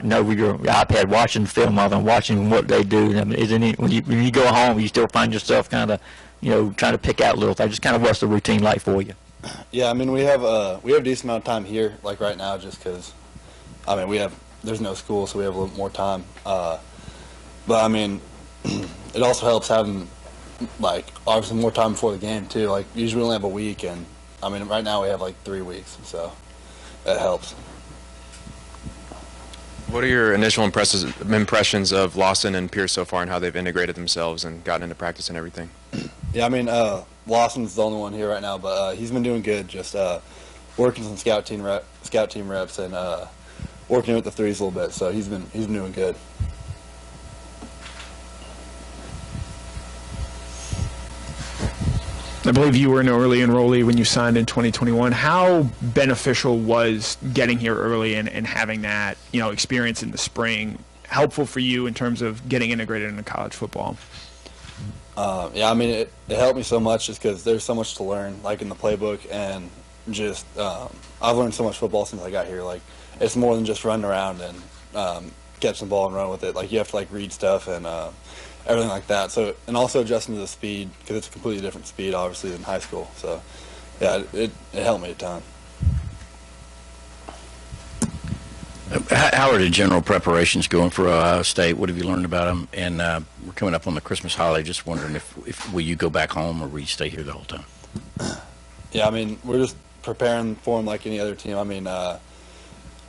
with your iPad watching film of them, watching what they do. I mean, isn't it when you go home, you still find yourself kind of, trying to pick out little things? Just kind of what's the routine like for you? Yeah, I mean, we have a decent amount of time here, like right now, just because, I mean, there's no school, so we have a little more time. But I mean, it also helps having, like, obviously more time before the game too. Like, usually we only have a week, and I mean, right now we have like 3 weeks, so that helps. What are your initial impressions of Lawson and Pierce so far, and how they've integrated themselves and gotten into practice and everything? Yeah, I mean, Lawson's the only one here right now, but he's been doing good. Just working some scout team reps, and working with the threes a little bit. So he's been doing good. I believe you were an early enrollee when you signed in 2021. How beneficial was getting here early and having that, experience in the spring helpful for you in terms of getting integrated into college football? Yeah, I mean, it helped me so much just because there's so much to learn, like in the playbook, and just I've learned so much football since I got here. Like, it's more than just running around and catch the ball and run with it. Like, you have to read stuff and everything like that. So, and also adjusting to the speed, because it's a completely different speed, obviously, than high school. So, yeah, it helped me a ton. How are the general preparations going for Ohio State? What have you learned about them? And we're coming up on the Christmas holiday. Just wondering if will you go back home or will you stay here the whole time? Yeah, I mean, we're just preparing for them like any other team. I mean,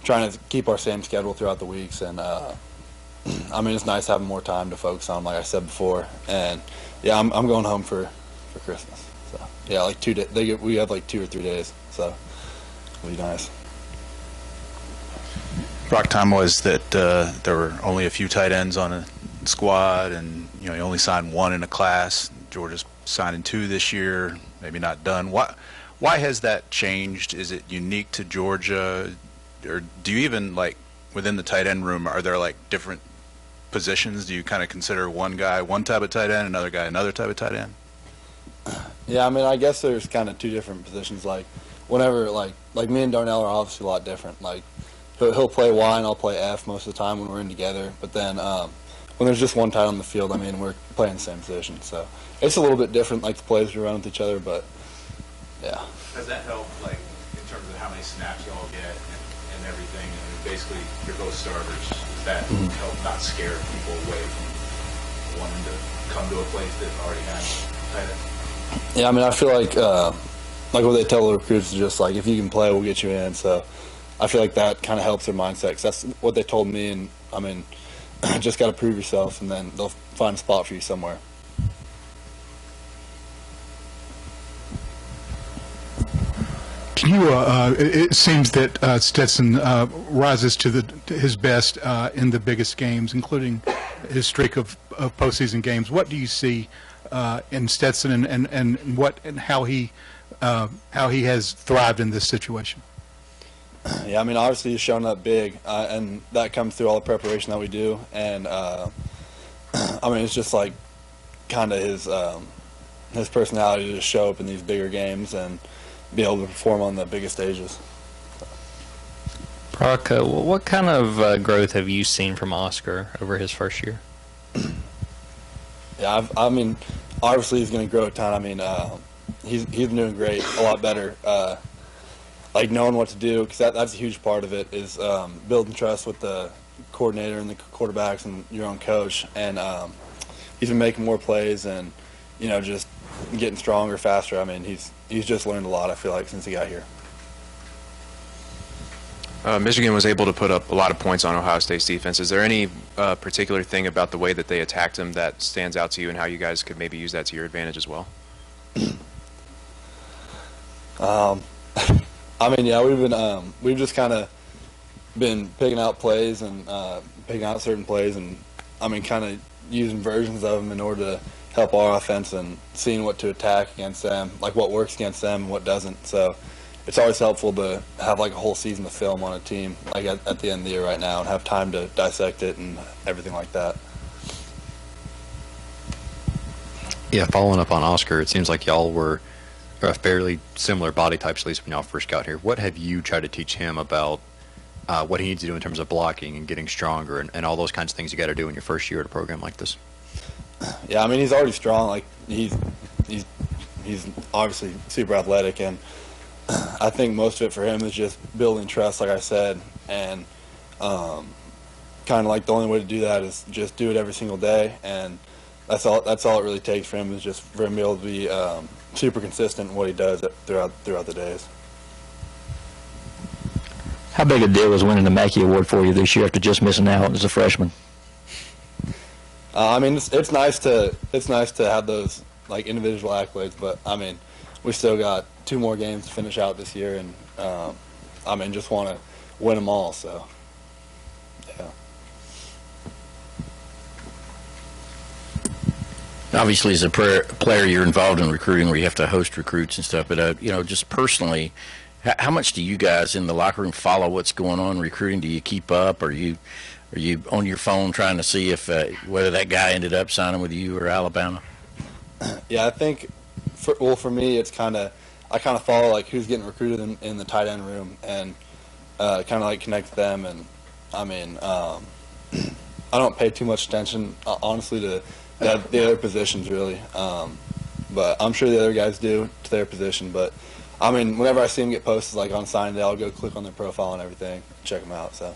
trying to keep our same schedule throughout the weeks, and I mean, it's nice having more time to focus on, like I said before. And yeah, I'm going home for Christmas. So yeah, like 2 days. We have like 2 or 3 days, so it'll be nice. Brock, time was that there were only a few tight ends on a squad, and you only signed 1 in a class. Georgia's signing 2 this year, maybe not done. Why has that changed? Is it unique to Georgia, or do you even, like, within the tight end room, are there like different positions? Do you kind of consider one guy one type of tight end, another guy another type of tight end? Yeah, I mean, I guess there's kind of 2 different positions. Like, whenever, like me and Darnell are obviously a lot different. Like, he'll play Y and I'll play F most of the time when we're in together. But then when there's just one tight on the field, I mean, we're playing the same position. So it's a little bit different, like the plays we run with each other, but yeah. Does that help, like, in terms of how many snaps y'all get and everything? And basically, you're both starters. Does that help not scare people away from wanting to come to a place that already has tight end? Yeah, I mean, I feel like what they tell the recruits is just like, if you can play, we'll get you in. So I feel like that kind of helps their mindset, because that's what they told me. And I mean, just got to prove yourself, and then they'll find a spot for you somewhere. Can you? It seems that Stetson rises to his best in the biggest games, including his streak of postseason games. What do you see in Stetson, and how he has thrived in this situation? Yeah, I mean, obviously he's shown up big, and that comes through all the preparation that we do. And I mean, it's just like kind of his personality to just show up in these bigger games and be able to perform on the biggest stages. Brock, what kind of growth have you seen from Oscar over his first year? Yeah, I mean, obviously he's going to grow a ton. I mean, he's been doing great, a lot better. Like, knowing what to do, because that's a huge part of it, is building trust with the coordinator and the quarterbacks and your own coach. And he's been making more plays and, just getting stronger, faster. I mean, he's just learned a lot, I feel like, since he got here. Michigan was able to put up a lot of points on Ohio State's defense. Is there any particular thing about the way that they attacked them that stands out to you, and how you guys could maybe use that to your advantage as well? I mean, yeah, we've just kind of been picking out plays and picking out certain plays, and I mean, kind of using versions of them in order to help our offense and seeing what to attack against them, like what works against them and what doesn't. So it's always helpful to have like a whole season of film on a team, like at the end of the year right now, and have time to dissect it and everything like that. Yeah, following up on Oscar, it seems like y'all were a fairly similar body types, at least when y'all first got here. What have you tried to teach him about what he needs to do in terms of blocking and getting stronger and all those kinds of things you got to do in your first year at a program like this? Yeah, I mean, he's already strong. Like he's obviously super athletic, and I think most of it for him is just building trust, like I said, and kind of like the only way to do that is just do it every single day, and that's all it really takes for him, is just for him to be able to be super consistent in what he does throughout the days. How big a deal was winning the Mackey Award for you this year after just missing out as a freshman? I mean, it's nice to have those like individual accolades, but I mean, we still got 2 more games to finish out this year, and I mean, just want to win them all. So, yeah. Obviously, as a player, you're involved in recruiting where you have to host recruits and stuff. But you know, just personally, how much do you guys in the locker room follow what's going on in recruiting? Do you keep up? Are you on your phone trying to see if whether that guy ended up signing with you or Alabama? Yeah, I think for me, it's I kind of follow like who's getting recruited in the tight end room, and kind of like connect them. And I mean, I don't pay too much attention, honestly, to the other positions really, but I'm sure the other guys do to their position. But I mean, whenever I see them get posted like on signing day, I'll go click on their profile and everything, check them out. So.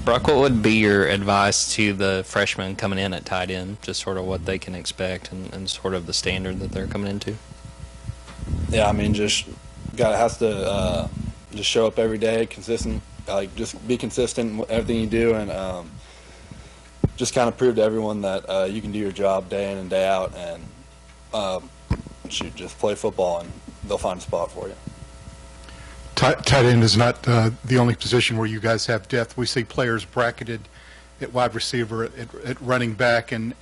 Brock, what would be your advice to the freshmen coming in at tight end, just sort of what they can expect and sort of the standard that they're coming into? Yeah, I mean, just has to just show up every day, consistent, like just be consistent with everything you do, and just kind of prove to everyone that you can do your job day in and day out, and just play football, and they'll find a spot for you. Tight end is not the only position where you guys have depth. We see players bracketed at wide receiver, at running back, and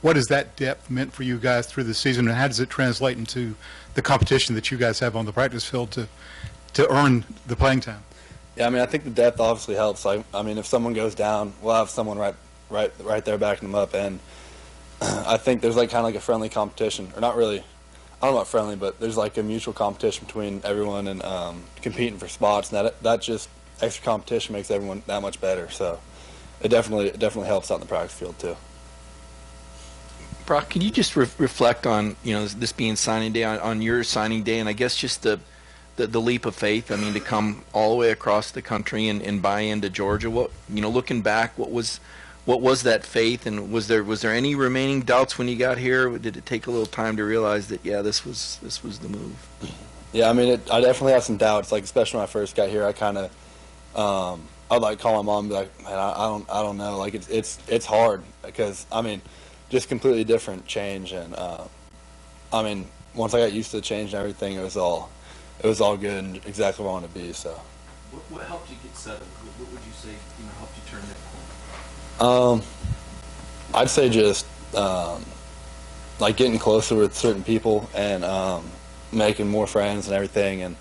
what has that depth meant for you guys through the season, and how does it translate into the competition that you guys have on the practice field to earn the playing time? Yeah, I mean, I think the depth obviously helps. I mean, if someone goes down, we'll have someone right there backing them up, and I think there's like kind of like a friendly competition, or not really. I don't know about friendly, but there's like a mutual competition between everyone, and competing for spots, and that just extra competition makes everyone that much better. So it definitely helps out in the practice field too. Brock, can you just reflect on this being signing day, on your signing day, and I guess just the leap of faith? I mean, to come all the way across the country and buy into Georgia. What looking back, what was that faith, and was there any remaining doubts when you got here? Did it take a little time to realize that this was the move? Yeah, I mean, I definitely have some doubts. Like especially when I first got here, I kind of I'd like call my mom and be like, man, I don't know. Like it's hard because I mean, just completely different change, and I mean, once I got used to the change and everything, it was all good and exactly where I wanted to be. So. What helped you get settled? What would you say helped you turn that corner? I'd say just like getting closer with certain people, and making more friends and everything, and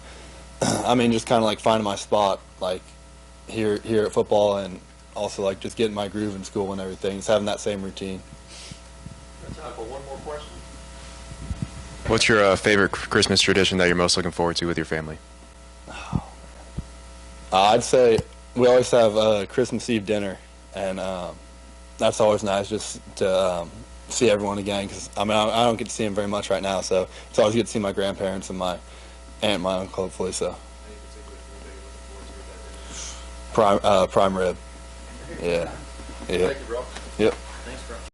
I mean just kind of like finding my spot like here at football, and also like just getting my groove in school and everything, just having that same routine. That's helpful. One more question. What's your favorite Christmas tradition that you're most looking forward to with your family? I'd say we always have Christmas Eve dinner, and that's always nice just to see everyone again, because I mean I don't get to see them very much right now, so it's always good to see my grandparents and my aunt and my uncle, hopefully. So prime rib. Yeah. Thank you, bro. Yep. Thanks, bro.